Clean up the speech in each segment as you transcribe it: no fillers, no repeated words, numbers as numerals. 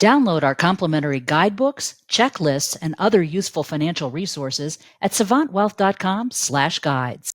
Download our complimentary guidebooks, checklists, and other useful financial resources at savantwealth.com/guides.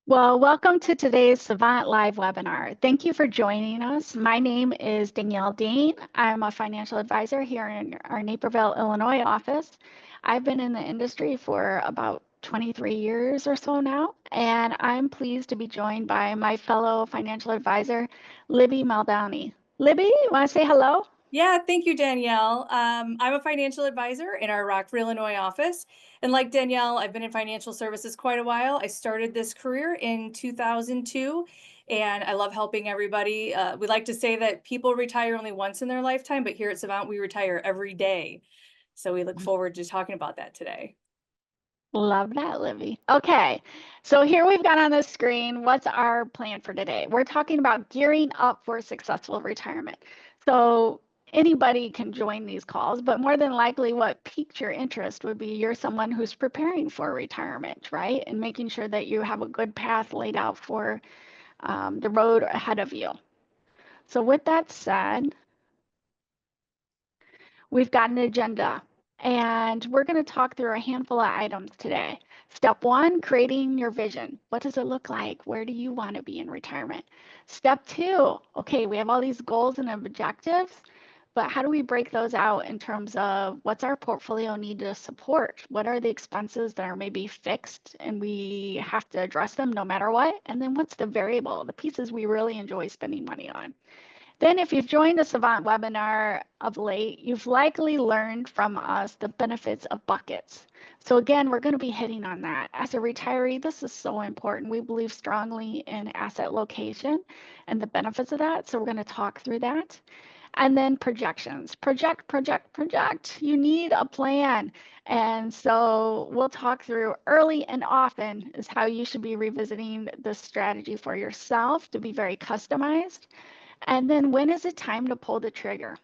Well, welcome to today's Savant Live webinar. Thank you for joining us. My name is Danielle Dahn. I'm a financial advisor here in our Naperville, Illinois office. I've been in the industry for about 23 years or so now, and I'm pleased to be joined by my fellow financial advisor, Libby Muldowney. Libby, you want to say hello? Yeah, thank you, Danielle. I'm a financial advisor in our Rockford, Illinois office. And like Danielle, I've been in financial services quite a while. I started this career in 2002, and I love helping everybody. We like to say that people retire only once in their lifetime, but here at Savant, we retire every day. So we look forward to talking about that today. Love that, Libby. Okay, so here we've got on the screen, what's our plan for today? We're talking about gearing up for successful retirement. So anybody can join these calls, but more than likely what piqued your interest would be you're someone who's preparing for retirement, right? And making sure that you have a good path laid out for the road ahead of you. So with that said, we've got an agenda, and we're going to talk through a handful of items today. Step one, creating your vision. What does it look like? Where do you want to be in retirement? Step two, okay, we have all these goals and objectives, but how do we break those out in terms of what's our portfolio need to support? What are the expenses that are maybe fixed and we have to address them no matter what? And then what's the variable, the pieces we really enjoy spending money on? Then if you've joined the Savant webinar of late, you've likely learned from us the benefits of buckets. So again, we're going to be hitting on that. As a retiree, this is so important. We believe strongly in asset location and the benefits of that. So we're going to talk through that. And then projections. Project. You need a plan. And so we'll talk through early and often is how you should be revisiting this strategy for yourself to be very customized. And then when is it time to pull the trigger?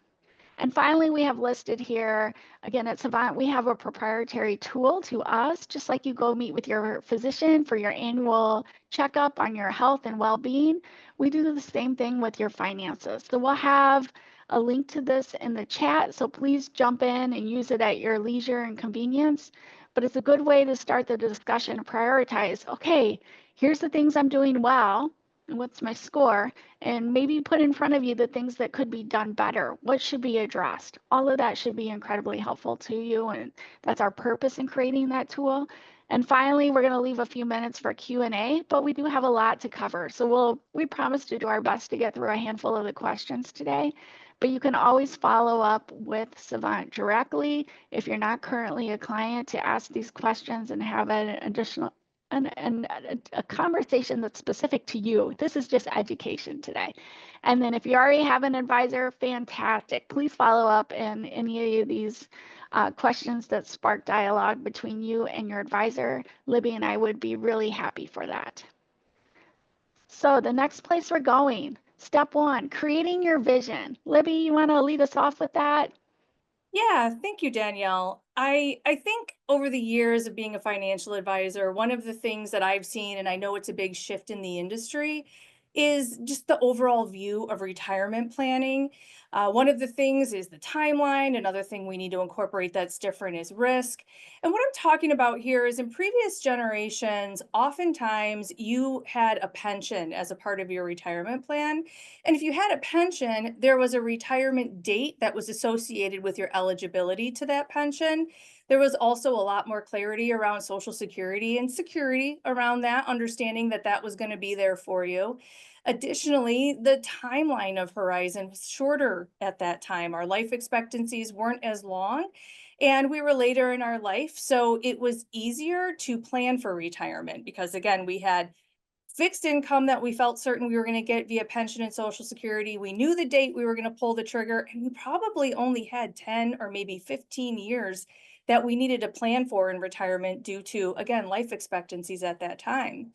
And finally, we have listed here, again, at Savant, we have a proprietary tool to us, just like you go meet with your physician for your annual checkup on your health and well-being. We do the same thing with your finances. So we'll have a link to this in the chat, so please jump in and use it at your leisure and convenience. But it's a good way to start the discussion and prioritize, okay, here's the things I'm doing well, and what's my score? And maybe put in front of you the things that could be done better. What should be addressed? All of that should be incredibly helpful to you. And that's our purpose in creating that tool. And finally, we're going to leave a few minutes for Q&A, but we do have a lot to cover. So we promise to do our best to get through a handful of the questions today. But you can always follow up with Savant directly if you're not currently a client to ask these questions and have an additional a conversation that's specific to you. This is just education today. And then if you already have an advisor, fantastic. Please follow up in any of these questions that spark dialogue between you and your advisor. Libby and I would be really happy for that. So the next place we're going, step one, creating your vision. Libby, you want to lead us off with that? Yeah, thank you, Danielle. I think over the years of being a financial advisor, one of the things that I've seen, and I know it's a big shift in the industry, is just the overall view of retirement planning. One of the things is the timeline. Another thing we need to incorporate that's different is risk. And what I'm talking about here is in previous generations, oftentimes you had a pension as a part of your retirement plan. And if you had a pension, there was a retirement date that was associated with your eligibility to that pension. There was also a lot more clarity around Social Security and security around that, understanding that that was going to be there for you. Additionally, the timeline of Horizon was shorter at that time. Our life expectancies weren't as long, and we were later in our life. So it was easier to plan for retirement because, again, we had fixed income that we felt certain we were going to get via pension and Social Security. We knew the date we were going to pull the trigger, and we probably only had 10 or maybe 15 years that we needed to plan for in retirement due to, again, life expectancies at that time.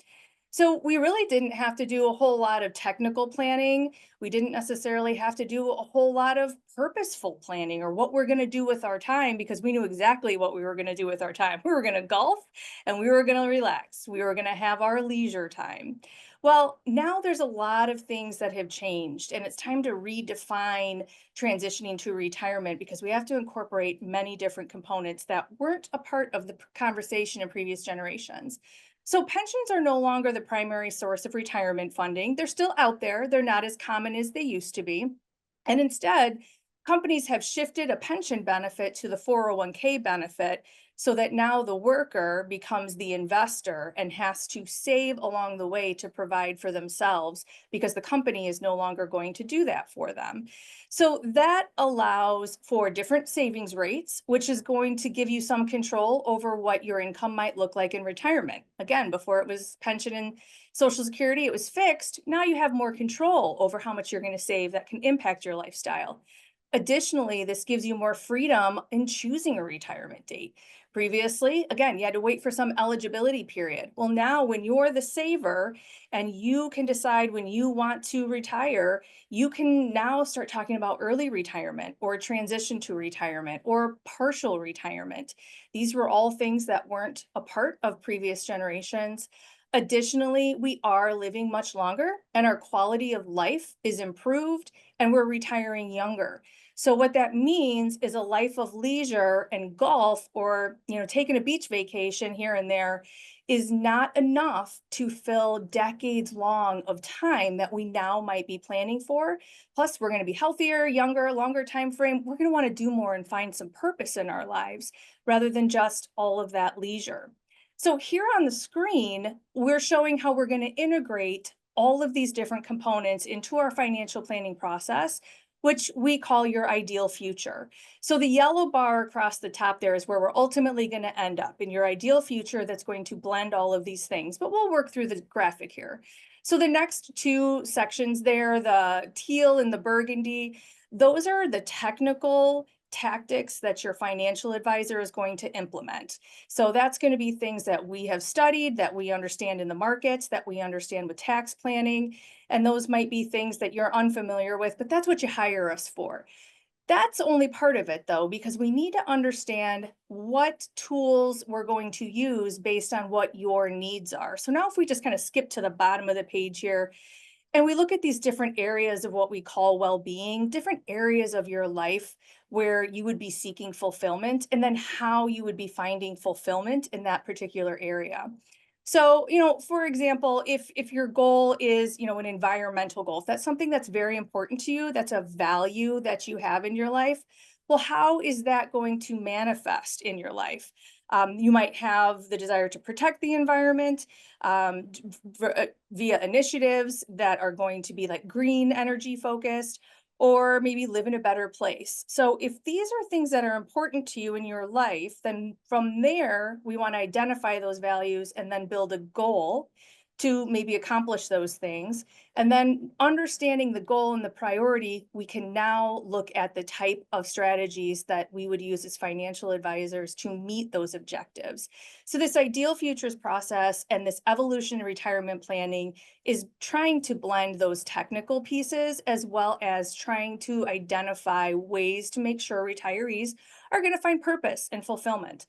So we really didn't have to do a whole lot of technical planning. We didn't necessarily have to do a whole lot of purposeful planning or what we're going to do with our time because we knew exactly what we were going to do with our time. We were going to golf and we were going to relax. We were going to have our leisure time. Well, now there's a lot of things that have changed, and it's time to redefine transitioning to retirement because we have to incorporate many different components that weren't a part of the conversation in previous generations. So, pensions are no longer the primary source of retirement funding. They're still out there, they're not as common as they used to be. And instead, companies have shifted a pension benefit to the 401k benefit so that now the worker becomes the investor and has to save along the way to provide for themselves because the company is no longer going to do that for them. So that allows for different savings rates, which is going to give you some control over what your income might look like in retirement. Again, before it was pension and Social Security, it was fixed. Now you have more control over how much you're going to save that can impact your lifestyle. Additionally, this gives you more freedom in choosing a retirement date. Previously, again, you had to wait for some eligibility period. Well, now when you're the saver and you can decide when you want to retire, you can now start talking about early retirement or transition to retirement or partial retirement. These were all things that weren't a part of previous generations. Additionally, we are living much longer and our quality of life is improved and we're retiring younger. So what that means is a life of leisure and golf or, taking a beach vacation here and there is not enough to fill decades long of time that we now might be planning for. Plus, we're going to be healthier, younger, longer time frame. We're going to want to do more and find some purpose in our lives rather than just all of that leisure. So here on the screen, we're showing how we're going to integrate all of these different components into our financial planning process, which we call your ideal future. So the yellow bar across the top there is where we're ultimately going to end up in your ideal future that's going to blend all of these things, but we'll work through the graphic here. So the next two sections there, the teal and the burgundy, those are the technical tactics that your financial advisor is going to implement. So that's going to be things that we have studied, that we understand in the markets, that we understand with tax planning. And those might be things that you're unfamiliar with, but that's what you hire us for. That's only part of it though, because we need to understand what tools we're going to use based on what your needs are. So now if we just kind of skip to the bottom of the page here, and we look at these different areas of what we call well-being, different areas of your life where you would be seeking fulfillment, and then how you would be finding fulfillment in that particular area. So, for example, if your goal is, an environmental goal, if that's something that's very important to you, that's a value that you have in your life, well, how is that going to manifest in your life? You might have the desire to protect the environment via initiatives that are going to be like green energy focused, or maybe live in a better place. So if these are things that are important to you in your life, then from there, we want to identify those values and then build a goal to maybe accomplish those things. And then understanding the goal and the priority, we can now look at the type of strategies that we would use as financial advisors to meet those objectives. So this ideal futures process and this evolution in retirement planning is trying to blend those technical pieces as well as trying to identify ways to make sure retirees are going to find purpose and fulfillment.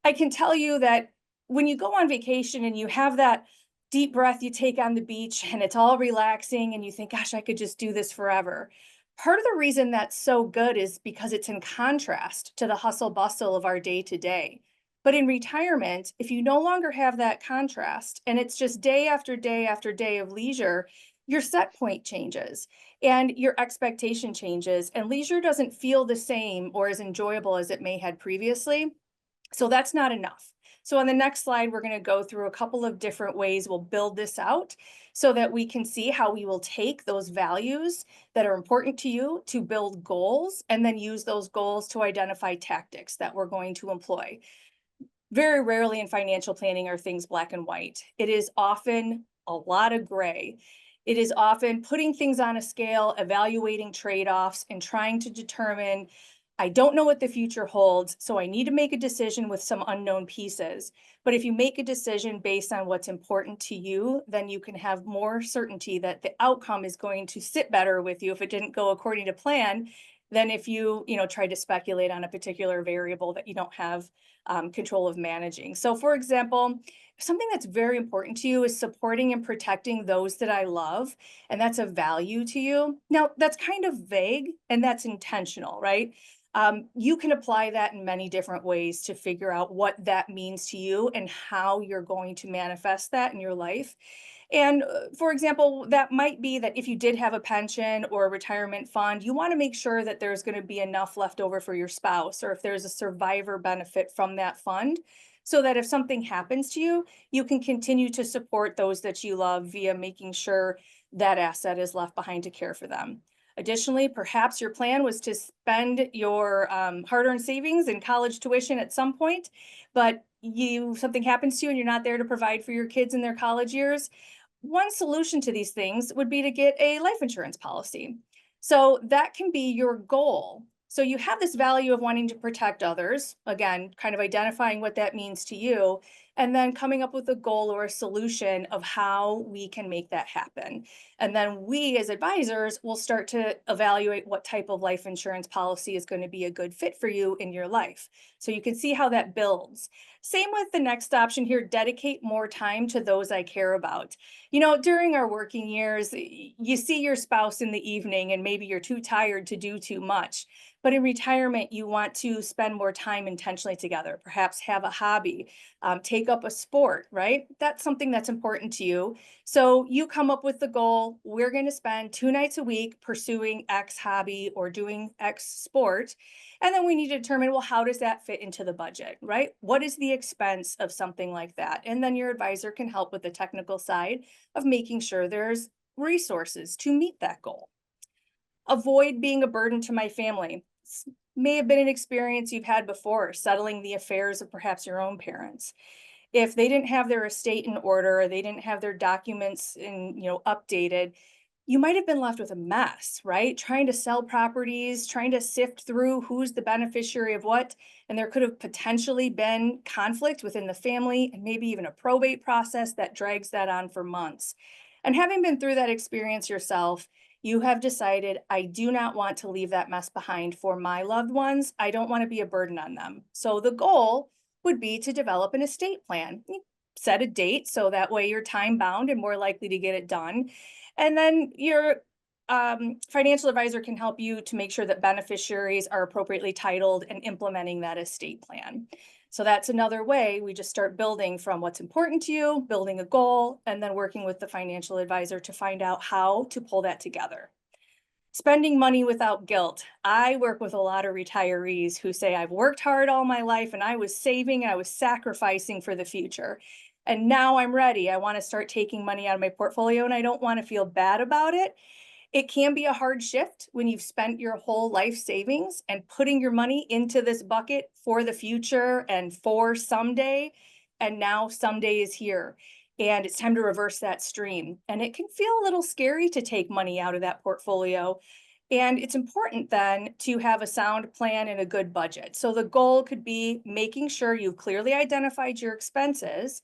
I can tell you that when you go on vacation and you have that deep breath you take on the beach and it's all relaxing and you think, gosh, I could just do this forever. Part of the reason that's so good is because it's in contrast to the hustle bustle of our day to day. But in retirement, if you no longer have that contrast and it's just day after day after day of leisure, your set point changes and your expectation changes, and leisure doesn't feel the same or as enjoyable as it may had previously. So that's not enough. So on the next slide, we're going to go through a couple of different ways we'll build this out so that we can see how we will take those values that are important to you to build goals and then use those goals to identify tactics that we're going to employ. Very rarely in financial planning are things black and white. It is often a lot of gray. It is often putting things on a scale, evaluating trade-offs, and trying to determine, I don't know what the future holds, so I need to make a decision with some unknown pieces. But if you make a decision based on what's important to you, then you can have more certainty that the outcome is going to sit better with you if it didn't go according to plan than if you, try to speculate on a particular variable that you don't have control of managing. So for example, something that's very important to you is supporting and protecting those that I love, and that's a value to you. Now, that's kind of vague and that's intentional, right? You can apply that in many different ways to figure out what that means to you and how you're going to manifest that in your life. And for example, that might be that if you did have a pension or a retirement fund, you want to make sure that there's going to be enough left over for your spouse, or if there's a survivor benefit from that fund, so that if something happens to you, you can continue to support those that you love via making sure that asset is left behind to care for them. Additionally, perhaps your plan was to spend your hard-earned savings in college tuition at some point, but something happens to you and you're not there to provide for your kids in their college years. One solution to these things would be to get a life insurance policy. So that can be your goal. So you have this value of wanting to protect others, again, kind of identifying what that means to you, and then coming up with a goal or a solution of how we can make that happen. And then we as advisors will start to evaluate what type of life insurance policy is going to be a good fit for you in your life. So you can see how that builds. Same with the next option here, dedicate more time to those I care about. During our working years, you see your spouse in the evening and maybe you're too tired to do too much. But in retirement, you want to spend more time intentionally together, perhaps have a hobby, take up a sport, right? That's something that's important to you. So you come up with the goal, we're going to spend 2 nights a week pursuing X hobby or doing X sport. And then we need to determine, well, how does that fit into the budget, right? What is the expense of something like that? And then your advisor can help with the technical side of making sure there's resources to meet that goal. Avoid being a burden to my family. This may have been an experience you've had before, settling the affairs of perhaps your own parents. If they didn't have their estate in order, or they didn't have their documents updated, you might have been left with a mess, right? Trying to sell properties, trying to sift through who's the beneficiary of what, and there could have potentially been conflict within the family and maybe even a probate process that drags that on for months. And having been through that experience yourself, you have decided, I do not want to leave that mess behind for my loved ones. I don't want to be a burden on them. So the goal would be to develop an estate plan. You set a date so that way you're time bound and more likely to get it done. And then your financial advisor can help you to make sure that beneficiaries are appropriately titled and implementing that estate plan. So that's another way we just start building from what's important to you, building a goal, and then working with the financial advisor to find out how to pull that together. Spending money without guilt. I work with a lot of retirees who say, I've worked hard all my life and I was saving, I was sacrificing for the future. And now I'm ready. I want to start taking money out of my portfolio and I don't want to feel bad about it. It can be a hard shift when you've spent your whole life savings and putting your money into this bucket for the future and for someday. And now someday is here and it's time to reverse that stream. And it can feel a little scary to take money out of that portfolio. And it's important then to have a sound plan and a good budget. So the goal could be making sure you've clearly identified your expenses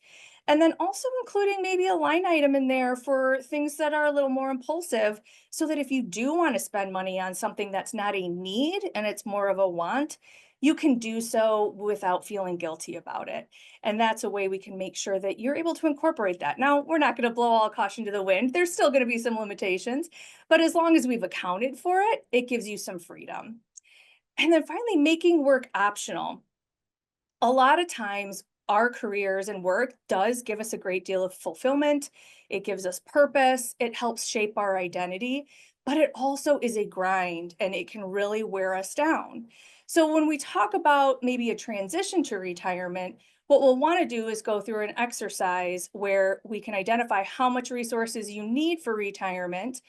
and then also including maybe a line item in there for things that are a little more impulsive, so that if you do want to spend money on something that's not a need and it's more of a want, you can do so without feeling guilty about it. And that's a way we can make sure that you're able to incorporate that. Now, we're not going to blow all caution to the wind. There's still going to be some limitations, but as long as we've accounted for it, it gives you some freedom. And then finally, making work optional. A lot of times our careers and work does give us a great deal of fulfillment. It gives us purpose. It helps shape our identity, but it also is a grind and it can really wear us down. So when we talk about maybe a transition to retirement, what we'll want to do is go through an exercise where we can identify how much resources you need for retirement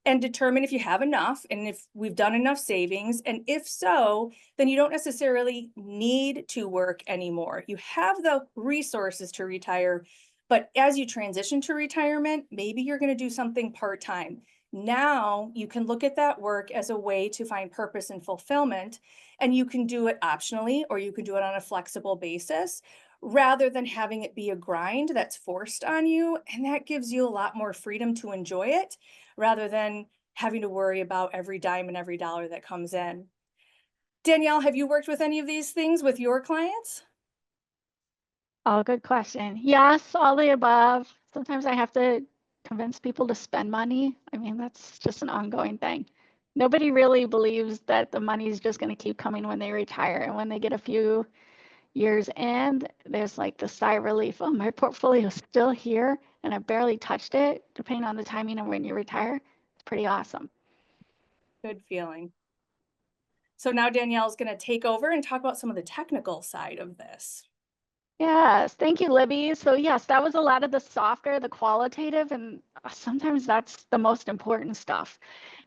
and determine if you have enough and if we've done enough savings. And if so, then you don't necessarily need to work anymore. You have the resources to retire, but as you transition to retirement, maybe you're going to do something part-time. Now you can look at that work as a way to find purpose and fulfillment, and you can do it optionally or you can do it on a flexible basis rather than having it be a grind that's forced on you. And that gives you a lot more freedom to enjoy it rather than having to worry about every dime and every dollar that comes in. Danielle, have you worked with any of these things with your clients? Oh, good question. Yes, all the above. Sometimes I have to convince people to spend money. I mean, that's just an ongoing thing. Nobody really believes that the money is just going to keep coming when they retire. And when they get a few years in, there's like the sigh of relief. Oh, my portfolio is still here and I barely touched it, depending on the timing of when you retire. It's pretty awesome. Good feeling. So now Danielle's going to take over and talk about some of the technical side of this. Yes, thank you, Libby. So yes, that was a lot of the softer, the qualitative, and sometimes that's the most important stuff.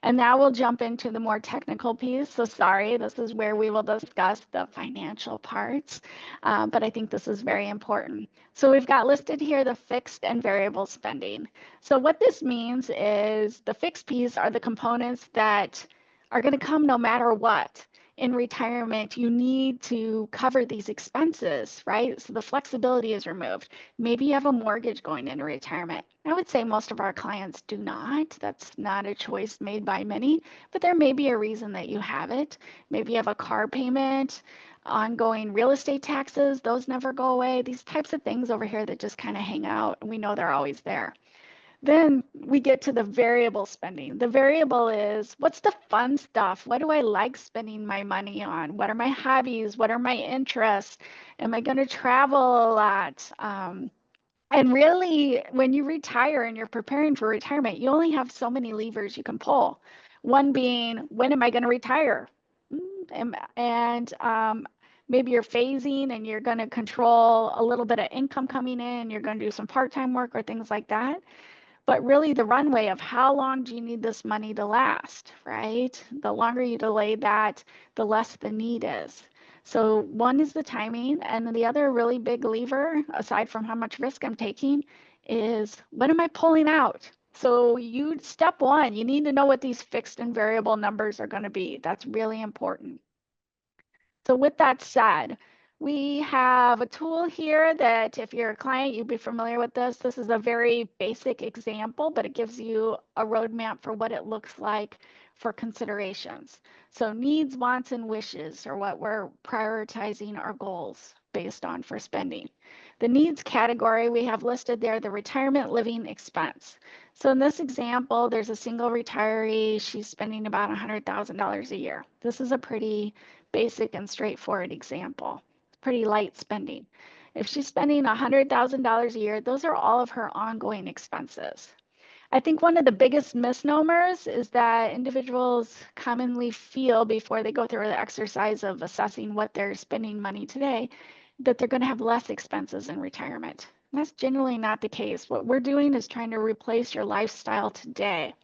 And now we'll jump into the more technical piece. So sorry, this is where we will discuss the financial parts, but I think this is very important. So we've got listed here the fixed and variable spending. So what this means is the fixed piece are the components that are going to come no matter what. In retirement, you need to cover these expenses, right? So the flexibility is removed. Maybe you have a mortgage going into retirement. I would say most of our clients do not. That's not a choice made by many, but there may be a reason that you have it. Maybe you have a car payment, ongoing real estate taxes, those never go away. These types of things over here that just kind of hang out, and we know they're always there. Then we get to the variable spending. The variable is what's the fun stuff? What do I like spending my money on? What are my hobbies? What are my interests? Am I going to travel a lot? And really, when you retire and you're preparing for retirement, you only have so many levers you can pull. One being, when am I going to retire? And maybe you're phasing and you're going to control a little bit of income coming in. You're going to do some part-time work or things like that. But really the runway of how long do you need this money to last, right? The longer you delay that, the less the need is. So one is the timing, and the other really big lever, aside from how much risk I'm taking, is what am I pulling out? So step one, you need to know what these fixed and variable numbers are going to be. That's really important. So with that said, we have a tool here that if you're a client, you'd be familiar with this. This is a very basic example, but it gives you a roadmap for what it looks like for considerations. So needs, wants, and wishes are what we're prioritizing our goals based on for spending. The needs category, we have listed there the retirement living expense. So in this example, there's a single retiree. She's spending about $100,000 a year. This is a pretty basic and straightforward example. It's pretty light spending. If she's spending $100,000 a year, those are all of her ongoing expenses. I think one of the biggest misnomers is that individuals commonly feel before they go through the exercise of assessing what they're spending money today, that they're going to have less expenses in retirement. And that's generally not the case. What we're doing is trying to replace your lifestyle today.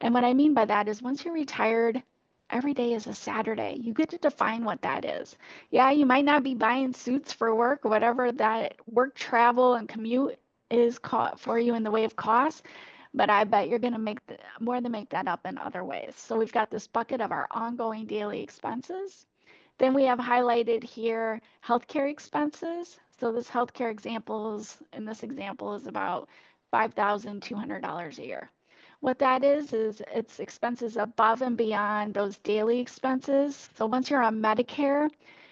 And what I mean by that is once you're retired, every day is a Saturday. You get to define what that is. Yeah, you might not be buying suits for work or whatever that work travel and commute is for you in the way of cost, but I bet you're going to make more than make that up in other ways. So we've got this bucket of our ongoing daily expenses. Then we have highlighted here healthcare expenses. So this healthcare in this example is about $5,200 a year. What that is it's expenses above and beyond those daily expenses. So once you're on Medicare,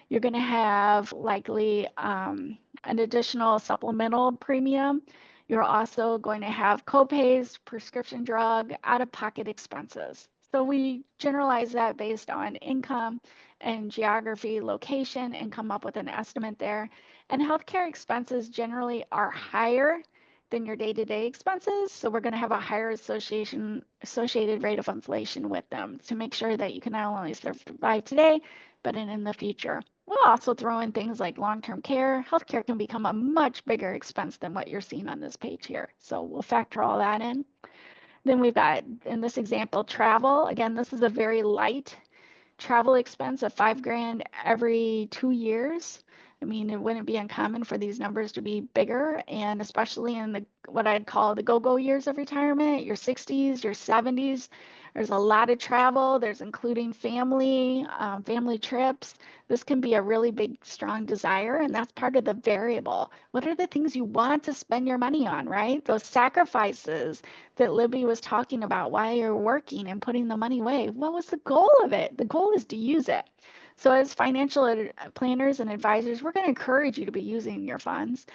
you're going to have likely an additional supplemental premium. You're also going to have copays, prescription drug, out-of-pocket expenses. So we generalize that based on income and geography, location, and come up with an estimate there. And healthcare expenses generally are higher than your day-to-day expenses. So we're going to have a higher associated rate of inflation with them to make sure that you can not only survive today, but in the future. We'll also throw in things like long-term care. Healthcare can become a much bigger expense than what you're seeing on this page here. So we'll factor all that in. Then we've got, in this example, travel. Again, this is a very light travel expense of $5,000 every 2 years. I mean, it wouldn't be uncommon for these numbers to be bigger, and especially in what I'd call the go-go years of retirement, your 60s, your 70s. There's a lot of travel. There's including family trips. This can be a really big, strong desire, and that's part of the variable. What are the things you want to spend your money on, right? Those sacrifices that Libby was talking about while you're working and putting the money away. What was the goal of it? The goal is to use it. So as financial planners and advisors, we're going to encourage you to be using your funds.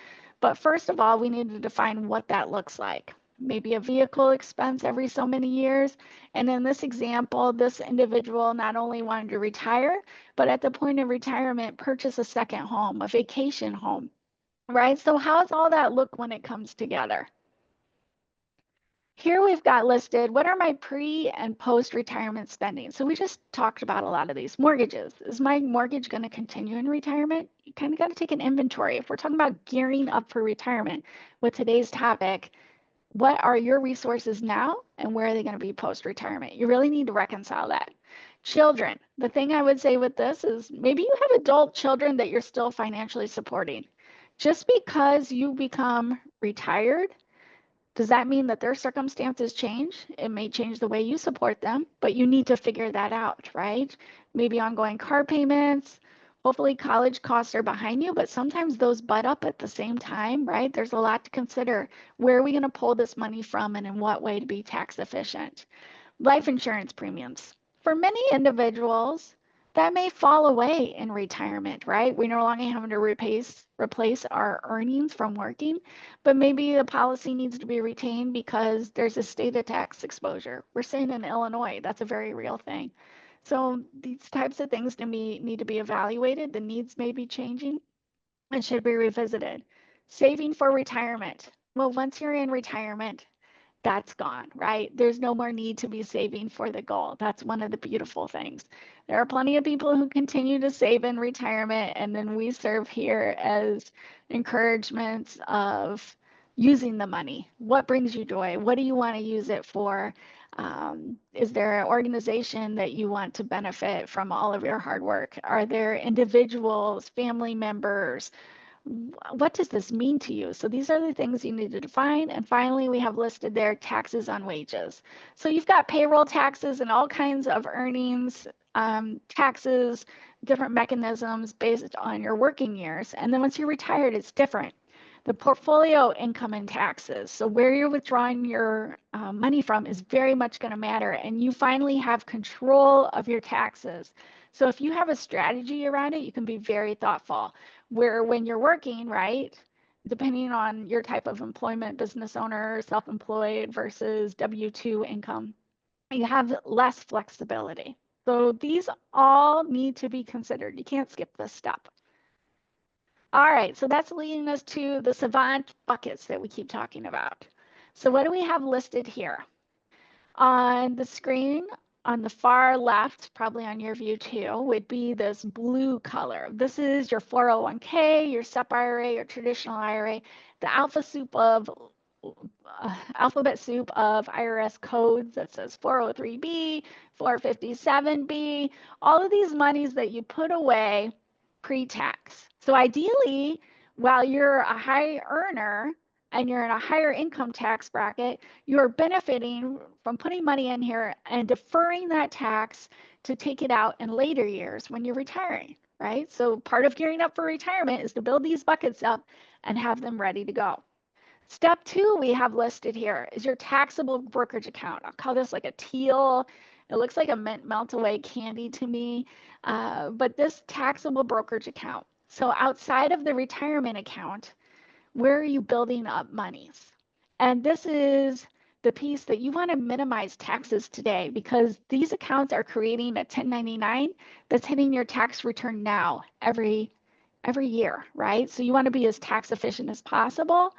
But first of all, we need to define what that looks like. Maybe a vehicle expense every so many years. And in this example, this individual not only wanted to retire, but at the point of retirement, purchase a second home, a vacation home, right? So how does all that look when it comes together? Here we've got listed, what are my pre and post-retirement spending? So we just talked about a lot of these. Mortgages. Is my mortgage going to continue in retirement? You kind of got to take an inventory. If we're talking about gearing up for retirement with today's topic, what are your resources now and where are they going to be post-retirement? You really need to reconcile that. Children. The thing I would say with this is maybe you have adult children that you're still financially supporting. Just because you become retired, does that mean that their circumstances change? It may change the way you support them, but you need to figure that out, right? Maybe ongoing car payments. Hopefully college costs are behind you, but sometimes those butt up at the same time, right? There's a lot to consider. Where are we going to pull this money from and in what way to be tax efficient? Life insurance premiums. For many individuals, that may fall away in retirement, right? We no longer having to replace our earnings from working, but maybe the policy needs to be retained because there's a state of tax exposure. We're saying in Illinois, that's a very real thing. So these types of things to me need to be evaluated. The needs may be changing and should be revisited. Saving for retirement. Well, once you're in retirement, that's gone, right? There's no more need to be saving for the goal. That's one of the beautiful things. There are plenty of people who continue to save in retirement, and then we serve here as encouragements of using the money. What brings you joy? What do you want to use it for? Is there an organization that you want to benefit from all of your hard work? Are there individuals, family members, what does this mean to you? So these are the things you need to define. And finally, we have listed there taxes on wages. So you've got payroll taxes and all kinds of earnings, taxes, different mechanisms based on your working years. And then once you're retired, it's different. The portfolio income and taxes. So where you're withdrawing your money from is very much going to matter. And you finally have control of your taxes. So if you have a strategy around it, you can be very thoughtful. Where when you're working, right, depending on your type of employment, business owner, self-employed versus W-2 income, you have less flexibility. So these all need to be considered. You can't skip this step. All right, so that's leading us to the savant buckets that we keep talking about. So what do we have listed here? On the screen, on the far left, probably on your view too, would be this blue color. This is your 401k, your SEP IRA, your traditional IRA, the alphabet soup of IRS codes that says 403b, 457b, all of these monies that you put away pre-tax. So ideally, while you're a high earner and you're in a higher income tax bracket, you're benefiting from putting money in here and deferring that tax to take it out in later years when you're retiring, right? So part of gearing up for retirement is to build these buckets up and have them ready to go. Step 2 we have listed here is your taxable brokerage account. I'll call this like a teal. It looks like a melt away candy to me, but this taxable brokerage account. So outside of the retirement account, where are you building up monies? And this is the piece that you want to minimize taxes today because these accounts are creating a 1099 that's hitting your tax return now every year, right? So you want to be as tax efficient as possible.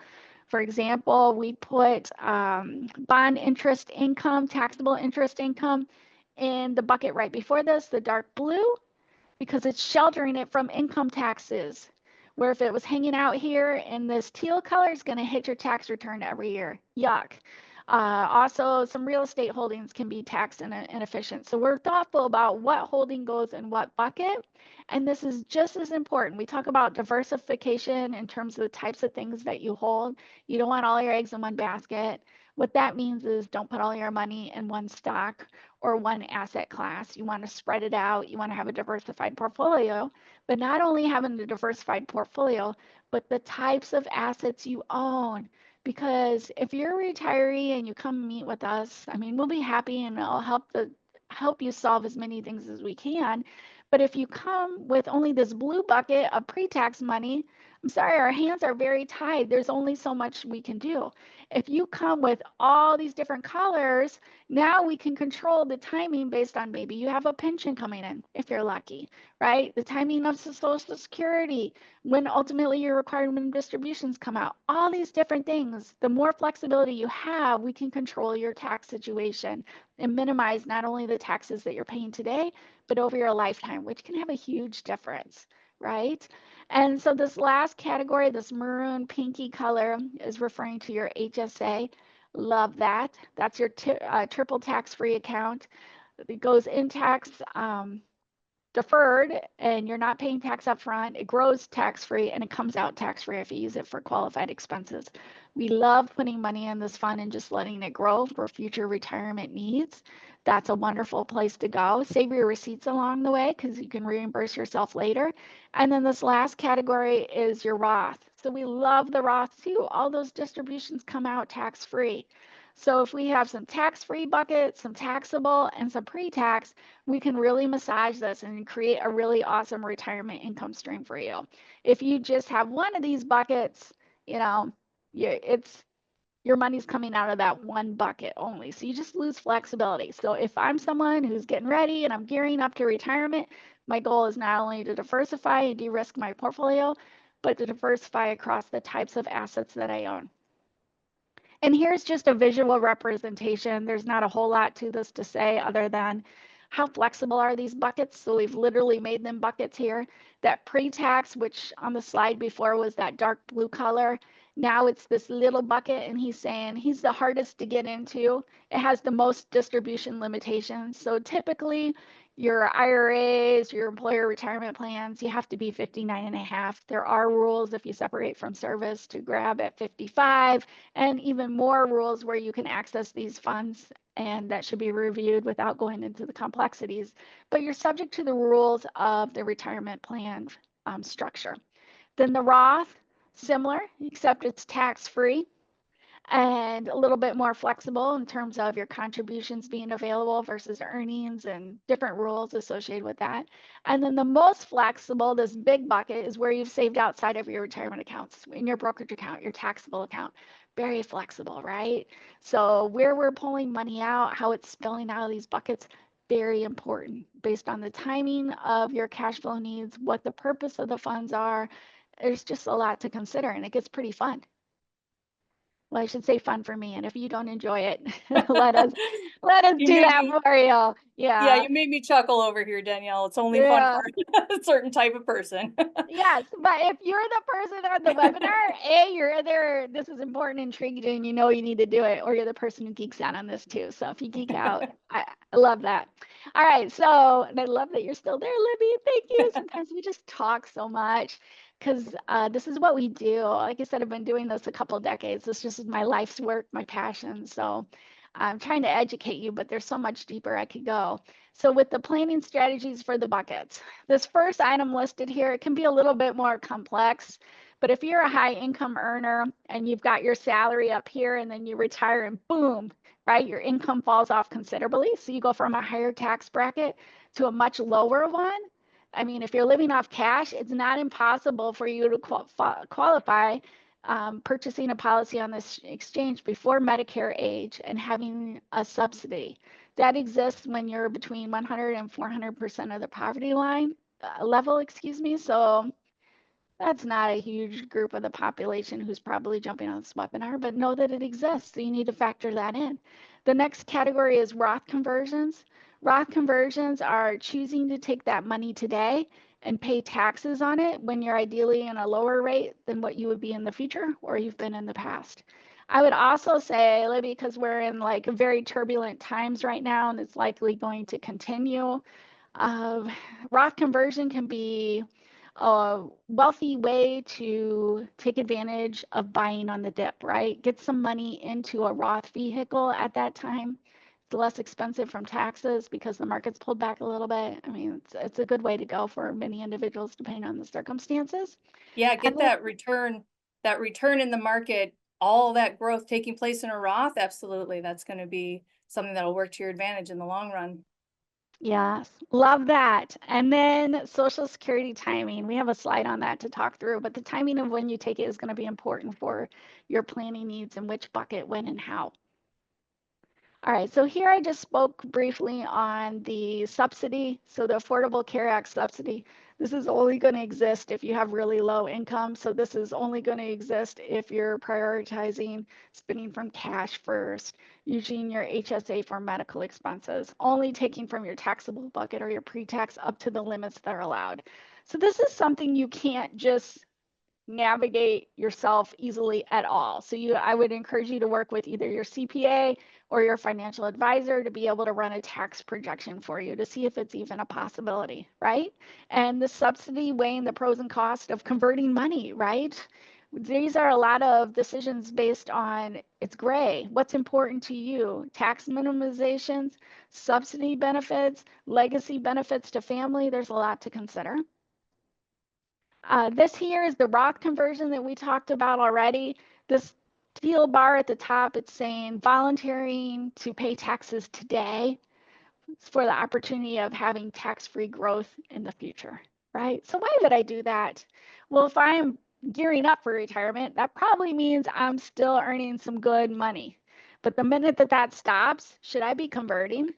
For example, we put bond interest income, taxable interest income in the bucket right before this, the dark blue, because it's sheltering it from income taxes. Where if it was hanging out here in this teal color, it's going to hit your tax return every year. Yuck. Also, some real estate holdings can be taxed inefficient. So we're thoughtful about what holding goes in what bucket. And this is just as important. We talk about diversification in terms of the types of things that you hold. You don't want all your eggs in one basket. What that means is don't put all your money in one stock or one asset class. You want to spread it out. You want to have a diversified portfolio, but not only having a diversified portfolio, but the types of assets you own. Because if you're a retiree and you come meet with us, I mean, we'll be happy and I'll help you solve as many things as we can. But if you come with only this blue bucket of pre-tax money, I'm sorry, our hands are very tied. There's only so much we can do. If you come with all these different colors, now we can control the timing based on maybe you have a pension coming in, if you're lucky, right? The timing of Social Security, when ultimately your required minimum distributions come out, all these different things. The more flexibility you have, we can control your tax situation and minimize not only the taxes that you're paying today, but over your lifetime, which can have a huge difference, right? And so this last category, this maroon pinky color, is referring to your HSA. Love that. That's your triple tax-free account. It goes in tax deferred, and you're not paying tax up front. It grows tax-free, and it comes out tax-free if you use it for qualified expenses. We love putting money in this fund and just letting it grow for future retirement needs. That's a wonderful place to go. Save your receipts along the way because you can reimburse yourself later. And then this last category is your Roth. So we love the Roth too. All those distributions come out tax-free. So if we have some tax-free buckets, some taxable, and some pre-tax, we can really massage this and create a really awesome retirement income stream for you. If you just have one of these buckets, you know, your money's coming out of that one bucket only. So you just lose flexibility. So if I'm someone who's getting ready and I'm gearing up to retirement, my goal is not only to diversify and de-risk my portfolio, but to diversify across the types of assets that I own. And here's just a visual representation. There's not a whole lot to this to say other than how flexible are these buckets. So we've literally made them buckets here. That pre-tax, which on the slide before was that dark blue color, now it's this little bucket, and he's saying he's the hardest to get into. It has the most distribution limitations. So typically your IRAs, your employer retirement plans, you have to be 59 and a half. There are rules if you separate from service to grab at 55, and even more rules where you can access these funds, and that should be reviewed without going into the complexities. But you're subject to the rules of the retirement plan structure. Then the Roth, similar, except it's tax-free and a little bit more flexible in terms of your contributions being available versus earnings and different rules associated with that. And then the most flexible, this big bucket, is where you've saved outside of your retirement accounts, in your brokerage account, your taxable account. Very flexible, right? So where we're pulling money out, how it's spilling out of these buckets, very important based on the timing of your cash flow needs, what the purpose of the funds are. There's just a lot to consider, and it gets pretty fun. Well, I should say fun for me. And if you don't enjoy it, let us You do made that me, for you. yeah, Yeah. you made me chuckle over here, Danielle. It's only fun Yeah. for a certain type of person. Yes, but if you're the person on the webinar, you're either this is important, intrigued, and you know you need to do it, or you're the person who geeks out on this too. So if you geek out, I love that. All right, so and I love that you're still there, Libby. Thank you. Sometimes we just talk so much because this is what we do. Like I said, I've been doing this a couple decades. This just is my life's work, my passion. So I'm trying to educate you, but there's so much deeper I could go. So with the planning strategies for the buckets, this first item listed here, it can be a little bit more complex, but if you're a high income earner and you've got your salary up here and then you retire and boom, right, your income falls off considerably. So you go from a higher tax bracket to a much lower one. I mean, if you're living off cash, it's not impossible for you to qualify purchasing a policy on this exchange before Medicare age and having a subsidy. That exists when you're between 100 and 400% of the poverty line level, excuse me. So that's not a huge group of the population who's probably jumping on this webinar, but know that it exists. So you need to factor that in. The next category is Roth conversions. Roth conversions are choosing to take that money today and pay taxes on it when you're ideally in a lower rate than what you would be in the future or you've been in the past. I would also say, Libby, because we're in like very turbulent times right now and it's likely going to continue, Roth conversion can be a wealthy way to take advantage of buying on the dip, right? Get some money into a Roth vehicle at that time. It's less expensive from taxes because the market's pulled back a little bit. I mean, it's a good way to go for many individuals depending on the circumstances. Yeah, And get that return in the market, all that growth taking place in a Roth. Absolutely. That's going to be something that'll work to your advantage in the long run. Yes, love that. And then Social Security timing. We have a slide on that to talk through, but the timing of when you take it is going to be important for your planning needs and which bucket, when, and how. All right, so here I just spoke briefly on the subsidy. So the Affordable Care Act subsidy, this is only going to exist if you have really low income. So this is only going to exist if you're prioritizing spending from cash first, using your HSA for medical expenses, only taking from your taxable bucket or your pre-tax up to the limits that are allowed. So this is something you can't just navigate yourself easily at all. So I would encourage you to work with either your CPA or your financial advisor to be able to run a tax projection for you to see if it's even a possibility, right? And the subsidy, weighing the pros and costs of converting money, right? These are a lot of decisions based on it's gray. What's important to you? Tax minimizations, subsidy benefits, legacy benefits to family. There's a lot to consider. This here is the Roth conversion that we talked about already. This teal bar at the top, it's saying volunteering to pay taxes today for the opportunity of having tax-free growth in the future, right? So why would I do that? Well, if I'm gearing up for retirement, that probably means I'm still earning some good money. But the minute that that stops, should I be converting?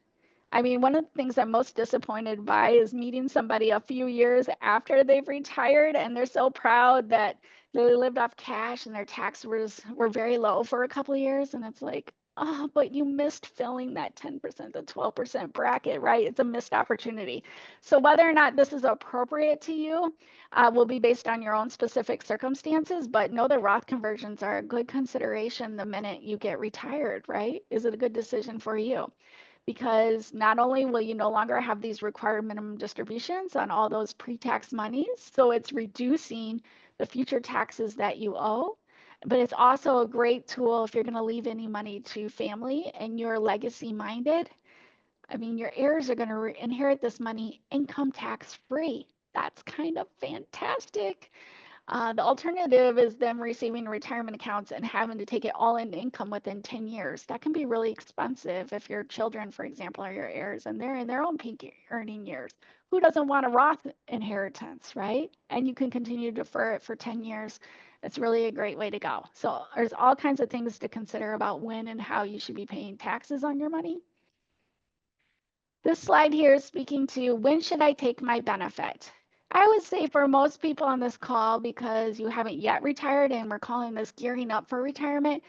I mean, one of the things I'm most disappointed by is meeting somebody a few years after they've retired and they're so proud that they lived off cash and their taxes were very low for a couple of years. And it's like, oh, but you missed filling that 10% to 12% bracket, right? It's a missed opportunity. So whether or not this is appropriate to you will be based on your own specific circumstances, but know that Roth conversions are a good consideration the minute you get retired, right? Is it a good decision for you? Because not only will you no longer have these required minimum distributions on all those pre-tax monies, so it's reducing the future taxes that you owe, but it's also a great tool if you're going to leave any money to family and you're legacy minded. I mean, your heirs are going to inherit this money income tax free. That's kind of fantastic. The alternative is them receiving retirement accounts and having to take it all into income within 10 years. That can be really expensive if your children, for example, are your heirs and they're in their own peak earning years. Who doesn't want a Roth inheritance, right? And you can continue to defer it for 10 years. It's really a great way to go. So there's all kinds of things to consider about when and how you should be paying taxes on your money. This slide here is speaking to when should I take my benefit? I would say for most people on this call, because you haven't yet retired and we're calling this gearing up for retirement,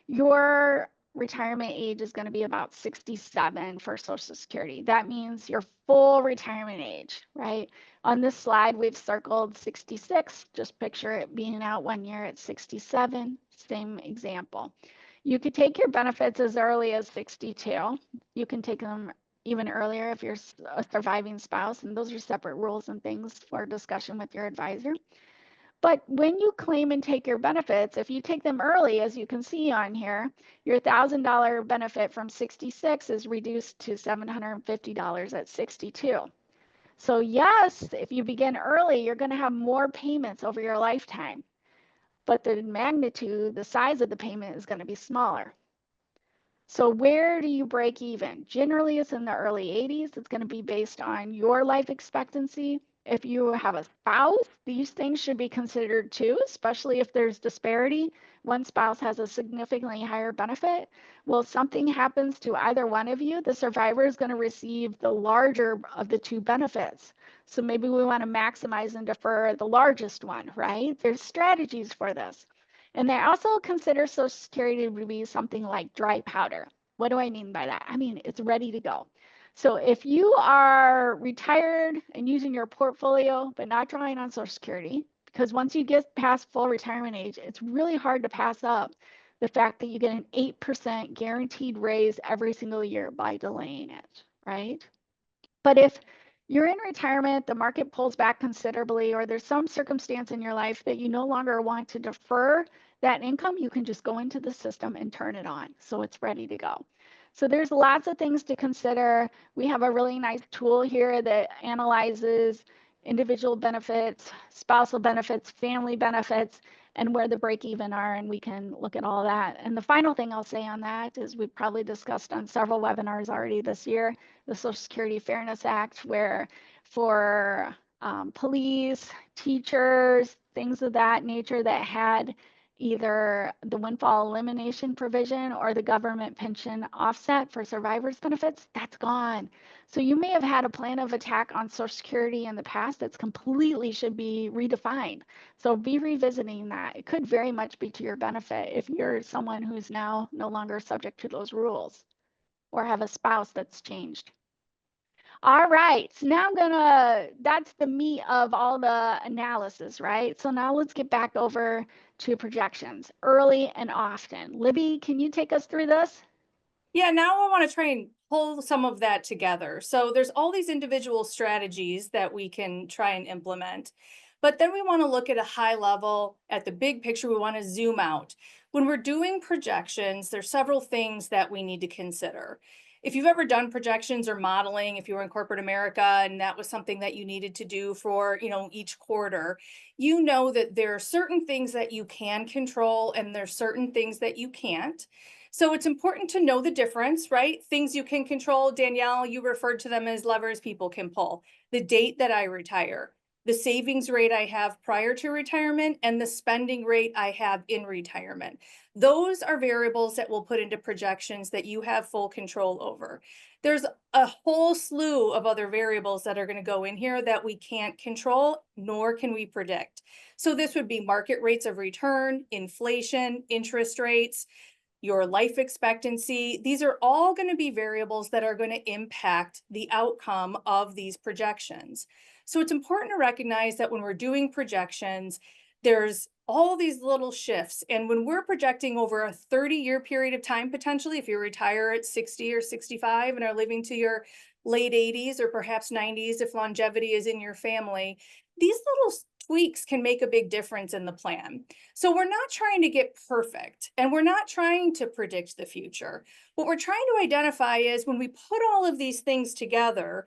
your retirement age is going to be about 67 for Social Security. That means your full retirement age, right? On this slide, we've circled 66. Just picture it being out 1 year at 67. Same example. You could take your benefits as early as 62. You can take them even earlier if you're a surviving spouse, and those are separate rules and things for discussion with your advisor. But when you claim and take your benefits, if you take them early, as you can see on here, your $1,000 benefit from 66 is reduced to $750 at 62. So yes, if you begin early, you're going to have more payments over your lifetime, but the magnitude, the size of the payment is going to be smaller. So where do you break even? Generally, it's in the early 80s. It's going to be based on your life expectancy. If you have a spouse, these things should be considered too, especially if there's disparity. One spouse has a significantly higher benefit. Well, if something happens to either one of you, the survivor is going to receive the larger of the two benefits. So maybe we want to maximize and defer the largest one, right? There's strategies for this. And they also consider Social Security to be something like dry powder. What do I mean by that? I mean, it's ready to go. So if you are retired and using your portfolio, but not drawing on Social Security, because once you get past full retirement age, it's really hard to pass up the fact that you get an 8% guaranteed raise every single year by delaying it, right? But if you're in retirement, the market pulls back considerably, or there's some circumstance in your life that you no longer want to defer that income, you can just go into the system and turn it on. So it's ready to go. So there's lots of things to consider. We have a really nice tool here that analyzes individual benefits, spousal benefits, family benefits, and where the break even are, and we can look at all that. And the final thing I'll say on that is we've probably discussed on several webinars already this year, the Social Security Fairness Act, where for police, teachers, things of that nature that had either the windfall elimination provision or the government pension offset for survivors benefits, that's gone. So you may have had a plan of attack on Social Security in the past that's completely should be redefined. So be revisiting that. It could very much be to your benefit if you're someone who's now no longer subject to those rules or have a spouse that's changed. All right, so now that's the meat of all the analysis, right? So now let's get back over to projections, early and often. Libby, can you take us through this? Yeah, now I want to try and pull some of that together. So there's all these individual strategies that we can try and implement, but then we want to look at a high level, at the big picture. We want to zoom out. When we're doing projections, there's several things that we need to consider. If you've ever done projections or modeling, if you were in corporate America and that was something that you needed to do for, each quarter, you know that there are certain things that you can control and there's certain things that you can't. So it's important to know the difference, right? Things you can control. Danielle, you referred to them as levers people can pull. The date that I retire, the savings rate I have prior to retirement, and the spending rate I have in retirement. Those are variables that we'll put into projections that you have full control over. There's a whole slew of other variables that are going to go in here that we can't control, nor can we predict. So this would be market rates of return, inflation, interest rates, your life expectancy. These are all going to be variables that are going to impact the outcome of these projections. So it's important to recognize that when we're doing projections, there's all these little shifts. And when we're projecting over a 30-year period of time, potentially, if you retire at 60 or 65 and are living to your late 80s or perhaps 90s, if longevity is in your family, these little tweaks can make a big difference in the plan. So we're not trying to get perfect and we're not trying to predict the future. What we're trying to identify is when we put all of these things together,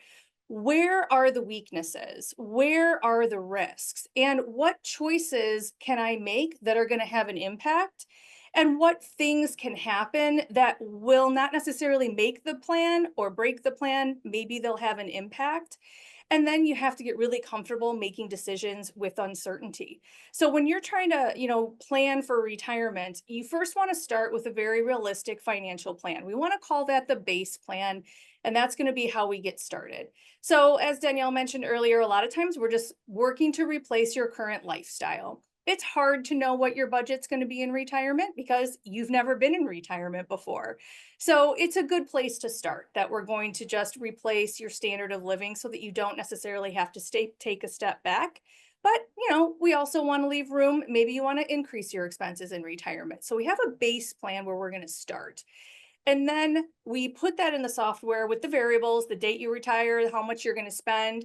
where are the weaknesses? Where are the risks? And what choices can I make that are going to have an impact? And what things can happen that will not necessarily make the plan or break the plan? Maybe they'll have an impact. And then you have to get really comfortable making decisions with uncertainty. So when you're trying to, plan for retirement, you first want to start with a very realistic financial plan. We want to call that the base plan, and that's going to be how we get started. So as Danielle mentioned earlier, a lot of times we're just working to replace your current lifestyle. It's hard to know what your budget's going to be in retirement because you've never been in retirement before. So it's a good place to start, that we're going to just replace your standard of living so that you don't necessarily have to take a step back. But, we also want to leave room. Maybe you want to increase your expenses in retirement. So we have a base plan where we're going to start. And then we put that in the software with the variables, the date you retire, how much you're going to spend.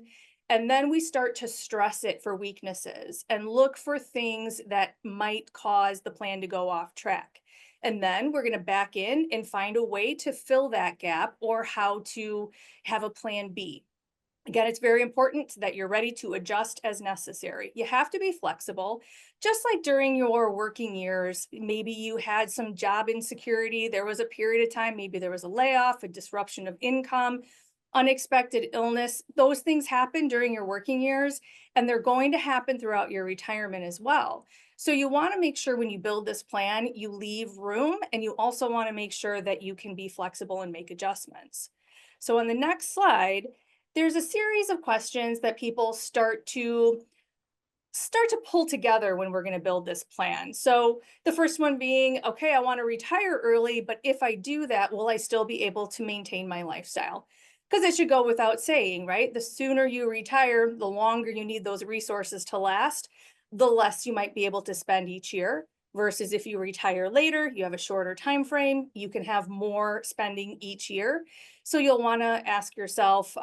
And then we start to stress it for weaknesses and look for things that might cause the plan to go off track. And then we're going to back in and find a way to fill that gap or how to have a plan B. Again, it's very important that you're ready to adjust as necessary. You have to be flexible. Just like during your working years, maybe you had some job insecurity. There was a period of time, maybe there was a layoff, a disruption of income, unexpected illness. Those things happen during your working years, and they're going to happen throughout your retirement as well. So you want to make sure when you build this plan, you leave room, and you also want to make sure that you can be flexible and make adjustments. So on the next slide, there's a series of questions that people start to pull together when we're going to build this plan. So the first one being, okay, I want to retire early, but if I do that, will I still be able to maintain my lifestyle? Because it should go without saying, right? The sooner you retire, the longer you need those resources to last, the less you might be able to spend each year. Versus if you retire later, you have a shorter time frame, you can have more spending each year. So you'll want to ask yourself,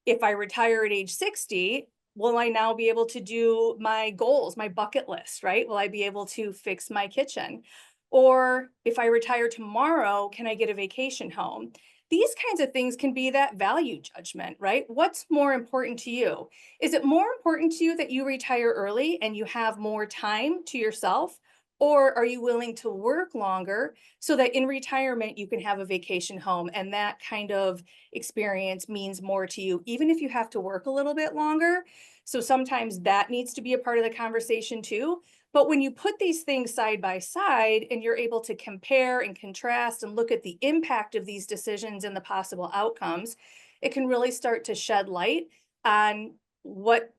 if I retire at age 60, will I now be able to do my goals, my bucket list, right? Will I be able to fix my kitchen? Or if I retire tomorrow, can I get a vacation home? these kinds of things can be that value judgment, right? What's more important to you? Is it more important to you that you retire early and you have more time to yourself? Or are you willing to work longer so that in retirement you can have a vacation home and that kind of experience means more to you, even if you have to work a little bit longer? So sometimes that needs to be a part of the conversation too. But when you put these things side by side and you're able to compare and contrast and look at the impact of these decisions and the possible outcomes, it can really start to shed light on what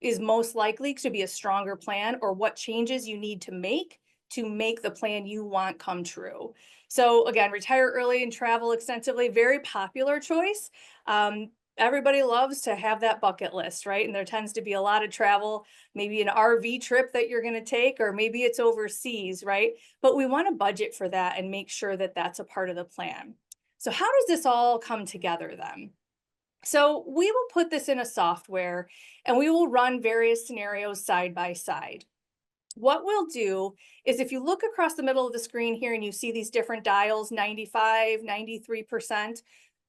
is most likely to be a stronger plan or what changes you need to make the plan you want come true. So again, retire early and travel extensively, very popular choice. Everybody loves to have that bucket list, right? And there tends to be a lot of travel, maybe an RV trip that you're going to take, or maybe it's overseas, right? But we want to budget for that and make sure that that's a part of the plan. So how does this all come together then? So we will put this in a software and we will run various scenarios side by side. What we'll do is if you look across the middle of the screen here and you see these different dials, 95, 93%,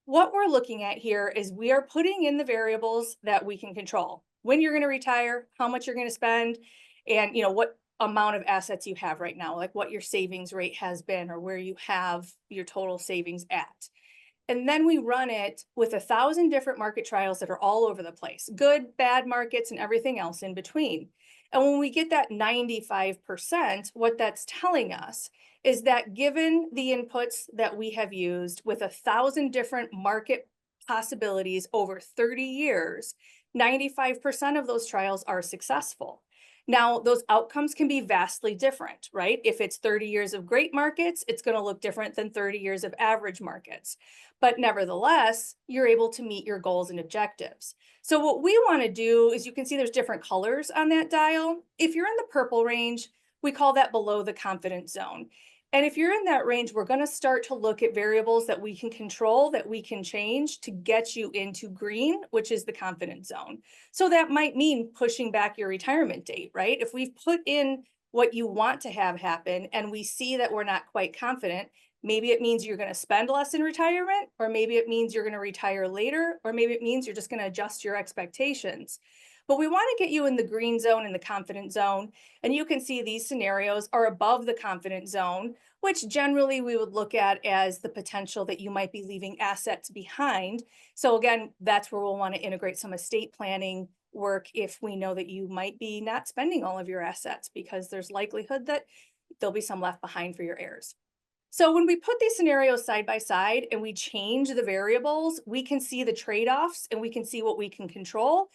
what we're looking at here is we are putting in the variables that we can control. When you're going to retire, how much you're going to spend, and what amount of assets you have right now, like what your savings rate has been or where you have your total savings at. And then we run it with 1,000 different market trials that are all over the place, good, bad markets, and everything else in between. And when we get that 95%, what that's telling us is that given the inputs that we have used with 1,000 different market possibilities over 30 years, 95% of those trials are successful. Now, those outcomes can be vastly different, right? If it's 30 years of great markets, it's going to look different than 30 years of average markets. But nevertheless, you're able to meet your goals and objectives. So what we want to do is you can see there's different colors on that dial. If you're in the purple range, we call that below the confidence zone. And if you're in that range, we're going to start to look at variables that we can control, that we can change to get you into green, which is the confidence zone. So that might mean pushing back your retirement date, right? If we've put in what you want to have happen and we see that we're not quite confident, maybe it means you're going to spend less in retirement, or maybe it means you're going to retire later, or maybe it means you're just going to adjust your expectations. But we want to get you in the green zone and the confident zone. And you can see these scenarios are above the confident zone, which generally we would look at as the potential that you might be leaving assets behind. So again, that's where we'll want to integrate some estate planning work if we know that you might be not spending all of your assets, because there's likelihood that there'll be some left behind for your heirs. So when we put these scenarios side by side and we change the variables, we can see the trade-offs and we can see what we can control.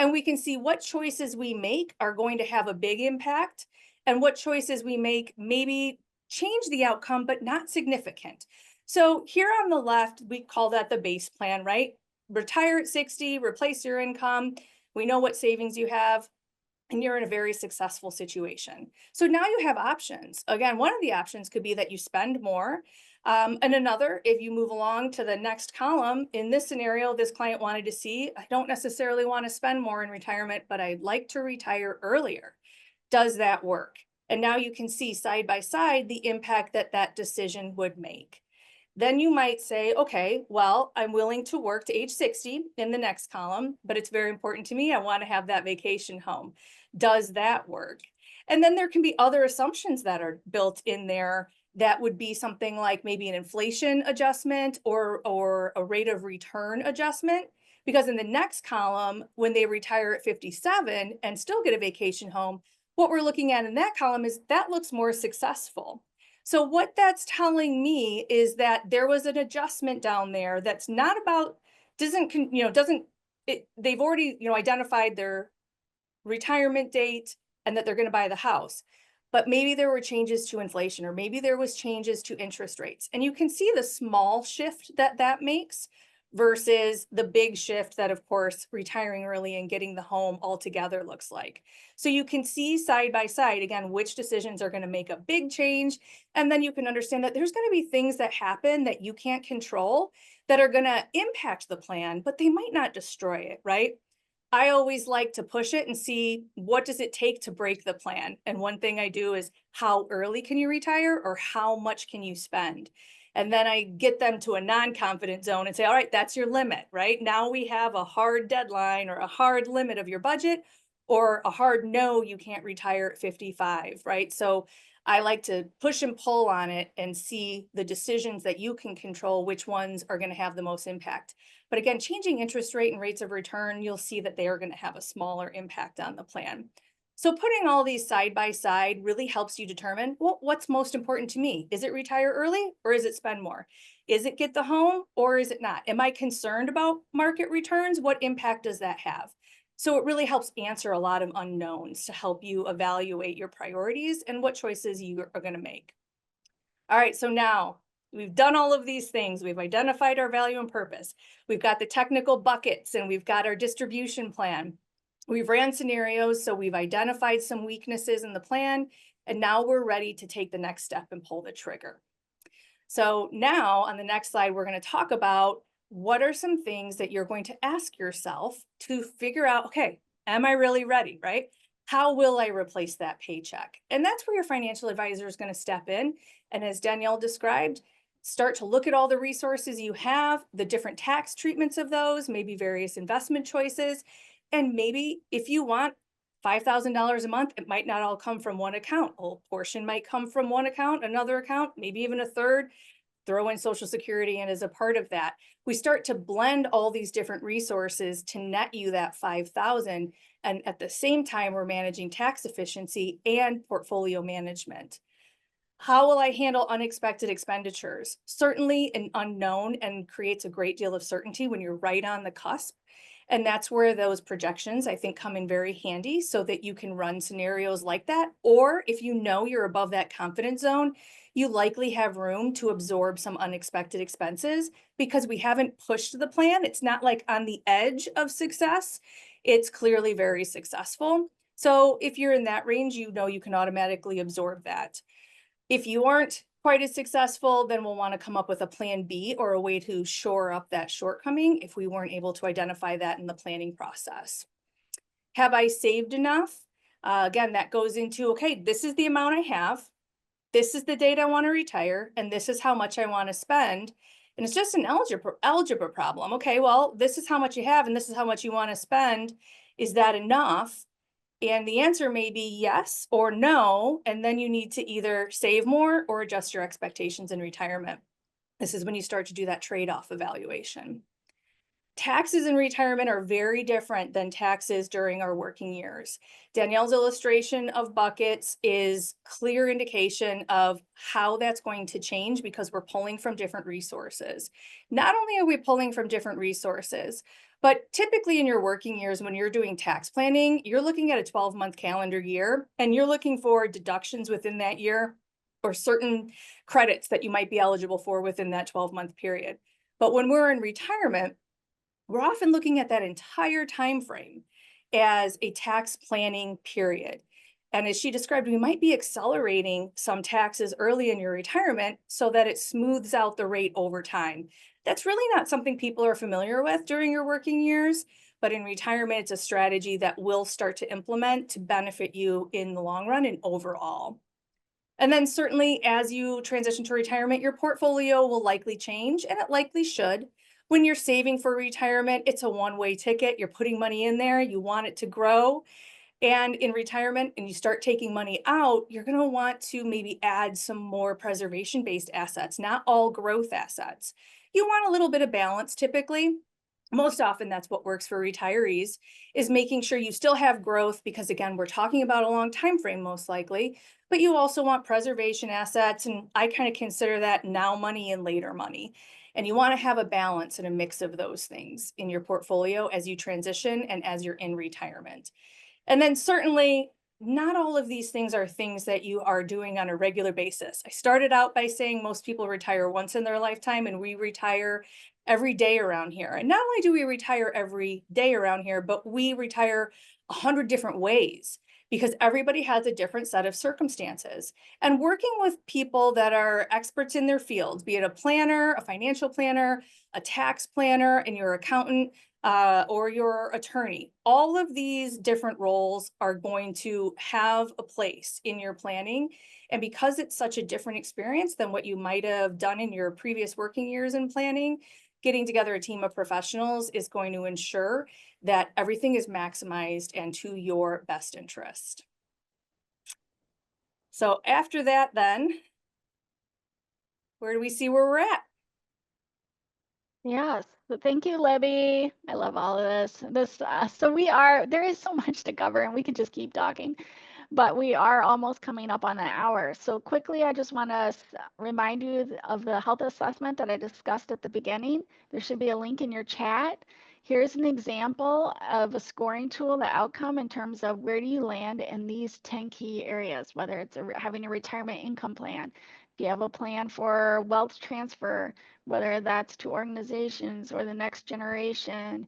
And we can see what choices we make are going to have a big impact and what choices we make maybe change the outcome, but not significant. So here on the left, we call that the base plan, right? Retire at 60, replace your income. We know what savings you have, and you're in a very successful situation. So now you have options. Again, one of the options could be that you spend more. And another, if you move along to the next column, in this scenario, this client wanted to see, I don't necessarily want to spend more in retirement, but I'd like to retire earlier. Does that work? And now you can see side by side the impact that that decision would make. Then you might say, okay, well, I'm willing to work to age 60 in the next column, but it's very important to me. I want to have that vacation home. Does that work? And then there can be other assumptions that are built in there that would be something like maybe an inflation adjustment or a rate of return adjustment. Because in the next column, when they retire at 57 and still get a vacation home, what we're looking at in that column is that looks more successful. So what that's telling me is that there was an adjustment down there that's not about, they've already, identified their retirement date and that they're going to buy the house. But maybe there were changes to inflation, or maybe there was changes to interest rates. And you can see the small shift that that makes versus the big shift that, of course, retiring early and getting the home altogether looks like. So you can see side by side, again, which decisions are going to make a big change. And then you can understand that there's going to be things that happen that you can't control that are going to impact the plan, but they might not destroy it, right? I always like to push it and see what does it take to break the plan. And one thing I do is how early can you retire, or how much can you spend? And then I get them to a non-confident zone and say, all right, that's your limit, right? Now we have a hard deadline or a hard limit of your budget, or a hard no, you can't retire at 55, right? So I like to push and pull on it and see the decisions that you can control, which ones are going to have the most impact. But again, changing interest rate and rates of return, you'll see that they are going to have a smaller impact on the plan. So putting all these side by side really helps you determine, well, what's most important to me? Is it retire early or is it spend more? Is it get the home or is it not? Am I concerned about market returns? What impact does that have? So it really helps answer a lot of unknowns to help you evaluate your priorities and what choices you are going to make. All right, so now we've done all of these things. We've identified our value and purpose. We've got the technical buckets and we've got our distribution plan. We've ran scenarios, so we've identified some weaknesses in the plan, and now we're ready to take the next step and pull the trigger. So now on the next slide, we're going to talk about what are some things that you're going to ask yourself to figure out, okay, am I really ready, right? How will I replace that paycheck? And that's where your financial advisor is going to step in. And as Danielle described, start to look at all the resources you have, the different tax treatments of those, maybe various investment choices. And maybe if you want $5,000 a month, it might not all come from one account. A portion might come from one account, another account, maybe even a third. Throw in Social Security in as a part of that. We start to blend all these different resources to net you that $5,000. And at the same time, we're managing tax efficiency and portfolio management. How will I handle unexpected expenditures? Certainly an unknown, and creates a great deal of certainty when you're right on the cusp. And that's where those projections, I think, come in very handy so that you can run scenarios like that. Or if you know you're above that confidence zone, you likely have room to absorb some unexpected expenses because we haven't pushed the plan. It's not like on the edge of success. It's clearly very successful. So if you're in that range, you know you can automatically absorb that. If you aren't quite as successful, then we'll want to come up with a plan B or a way to shore up that shortcoming if we weren't able to identify that in the planning process. Have I saved enough? Again, that goes into, okay, this is the amount I have. This is the date I want to retire, and this is how much I want to spend. And it's just an algebra problem. Okay, well, this is how much you have, and this is how much you want to spend. Is that enough? And the answer may be yes or no, and then you need to either save more or adjust your expectations in retirement. This is when you start to do that trade-off evaluation. Taxes in retirement are very different than taxes during our working years. Danielle's illustration of buckets is clear indication of how that's going to change because we're pulling from different resources. Not only are we pulling from different resources, but typically in your working years, when you're doing tax planning, you're looking at a 12-month calendar year, and you're looking for deductions within that year or certain credits that you might be eligible for within that 12-month period. But when we're in retirement, we're often looking at that entire time frame as a tax planning period. And as she described, we might be accelerating some taxes early in your retirement so that it smooths out the rate over time. That's really not something people are familiar with during your working years, but in retirement, it's a strategy that we'll start to implement to benefit you in the long run and overall. And then certainly as you transition to retirement, your portfolio will likely change, and it likely should. When you're saving for retirement, it's a one-way ticket. You're putting money in there, you want it to grow. And in retirement, and you start taking money out, you're going to want to maybe add some more preservation-based assets, not all growth assets. You want a little bit of balance typically. Most often that's what works for retirees, is making sure you still have growth because again, we're talking about a long time frame most likely, but you also want preservation assets, and I kind of consider that now money and later money. And you want to have a balance and a mix of those things in your portfolio as you transition and as you're in retirement. And then certainly not all of these things are things that you are doing on a regular basis. I started out by saying most people retire once in their lifetime, and we retire every day around here. And not only do we retire every day around here, but we retire 100 different ways. because everybody has a different set of circumstances. And working with people that are experts in their field, be it a planner, a financial planner, a tax planner, and your accountant, or your attorney, all of these different roles are going to have a place in your planning. And because it's such a different experience than what you might have done in your previous working years in planning, getting together a team of professionals is going to ensure that everything is maximized and to your best interest. So after that, then, where do we see where we're at? Yes. So thank you, Libby. I love all of this. There is so much to cover and we could just keep talking, but we are almost coming up on an hour. So quickly, I just want to remind you of the health assessment that I discussed at the beginning. There should be a link in your chat. Here's an example of a scoring tool, the outcome in terms of where do you land in these 10 key areas, whether it's having a retirement income plan, if you have a plan for wealth transfer, whether that's to organizations or the next generation,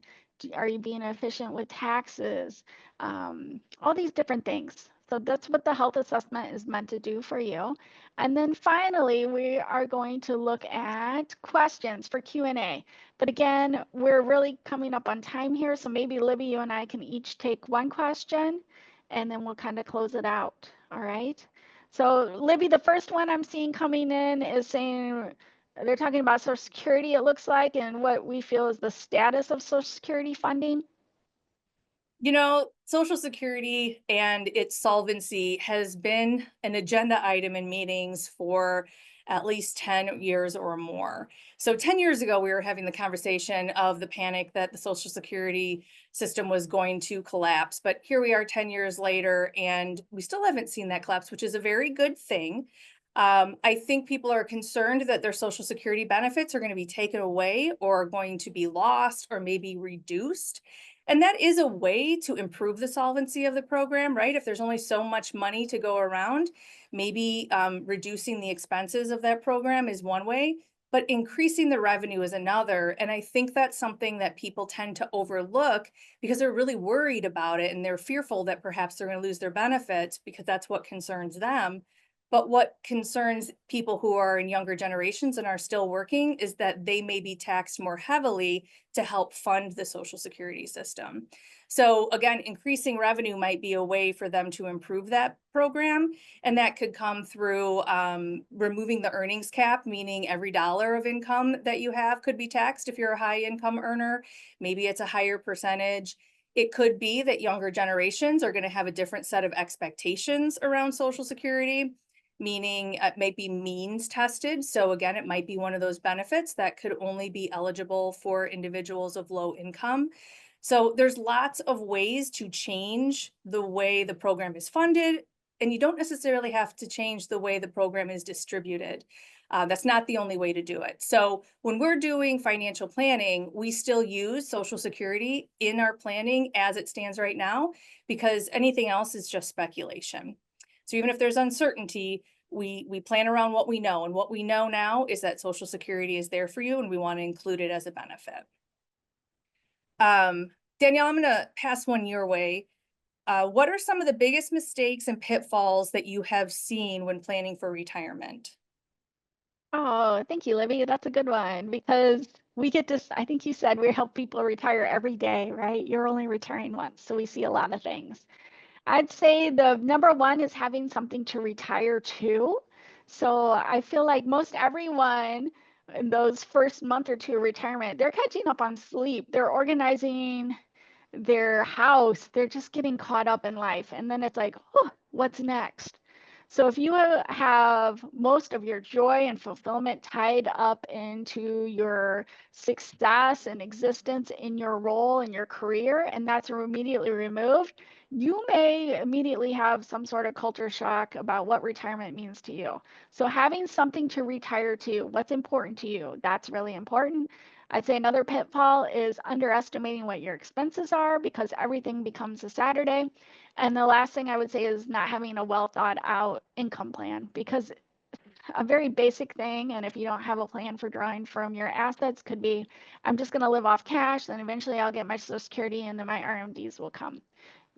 are you being efficient with taxes, all these different things. So that's what the health assessment is meant to do for you. And then finally, we are going to look at questions for Q&A. But again, we're really coming up on time here. So maybe Libby, you and I can each take one question and then we'll kind of close it out. All right. So Libby, the first one I'm seeing coming in is saying, they're talking about Social Security, it looks like, and what we feel is the status of Social Security funding. You know, Social Security and its solvency has been an agenda item in meetings for at least 10 years or more. So 10 years ago, we were having the conversation of the panic that the Social Security system was going to collapse. But here we are 10 years later, and we still haven't seen that collapse, which is a very good thing. I think people are concerned that their Social Security benefits are going to be taken away or going to be lost or maybe reduced. And that is a way to improve the solvency of the program, right? If there's only so much money to go around, maybe reducing the expenses of that program is one way, but increasing the revenue is another. And I think that's something that people tend to overlook because they're really worried about it and they're fearful that perhaps they're going to lose their benefits because that's what concerns them. But what concerns people who are in younger generations and are still working is that they may be taxed more heavily to help fund the Social Security system. So again, increasing revenue might be a way for them to improve that program. And that could come through removing the earnings cap, meaning every dollar of income that you have could be taxed if you're a high income earner. Maybe it's a higher percentage. It could be that younger generations are going to have a different set of expectations around Social Security, meaning it may be means tested. So again, it might be one of those benefits that could only be eligible for individuals of low income. So there's lots of ways to change the way the program is funded, and you don't necessarily have to change the way the program is distributed. That's not the only way to do it. So when we're doing financial planning, we still use Social Security in our planning as it stands right now, because anything else is just speculation. So even if there's uncertainty, we plan around what we know. And what we know now is that Social Security is there for you and we want to include it as a benefit. Danielle, I'm going to pass one your way. What are some of the biggest mistakes and pitfalls that you have seen when planning for retirement? Oh, thank you, Libby. That's a good one because we get to, I think you said we help people retire every day, right? You're only retiring once. So we see a lot of things. I'd say the number one is having something to retire to. So I feel like most everyone in those first month or two of retirement, they're catching up on sleep. They're organizing their house. They're just getting caught up in life. And then it's like, oh, what's next? So if you have most of your joy and fulfillment tied up into your success and existence in your role in your career, and that's immediately removed, you may immediately have some sort of culture shock about what retirement means to you. So having something to retire to, what's important to you, that's really important. I'd say another pitfall is underestimating what your expenses are because everything becomes a Saturday. And the last thing I would say is not having a well thought out income plan, because a very basic thing, and if you don't have a plan for drawing from your assets, could be, I'm just going to live off cash, then eventually I'll get my Social Security and then my RMDs will come.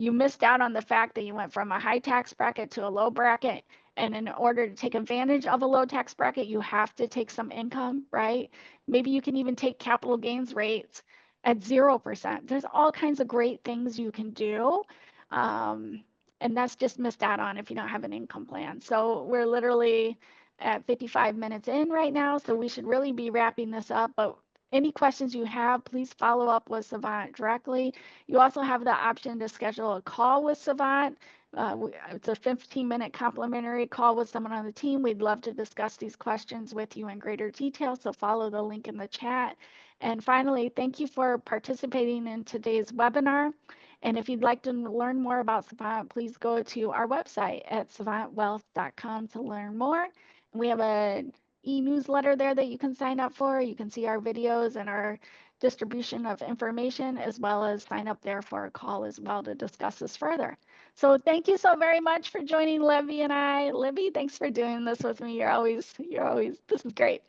You missed out on the fact that you went from a high tax bracket to a low bracket. And in order to take advantage of a low tax bracket, you have to take some income, right? Maybe you can even take capital gains rates at 0%. There's all kinds of great things you can do. And that's just missed out on if you don't have an income plan. So we're literally at 55 minutes in right now, so we should really be wrapping this up. But any questions you have, please follow up with Savant directly. You also have the option to schedule a call with Savant. It's a 15-minute complimentary call with someone on the team. We'd love to discuss these questions with you in greater detail, so follow the link in the chat. And finally, thank you for participating in today's webinar. And if you'd like to learn more about Savant, please go to our website at savantwealth.com to learn more. And we have an e-newsletter there that you can sign up for. You can see our videos and our distribution of information, as well as sign up there for a call as well to discuss this further. So thank you so very much for joining Libby and I. Libby, thanks for doing this with me. You're always, this is great.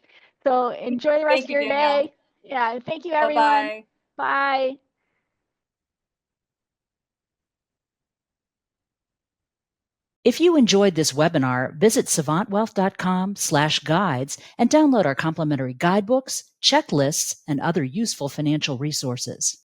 So enjoy the rest of your day. Yeah, thank you, everyone. Bye-bye. Bye. If you enjoyed this webinar, visit savantwealth.com/guides and download our complimentary guidebooks, checklists, and other useful financial resources.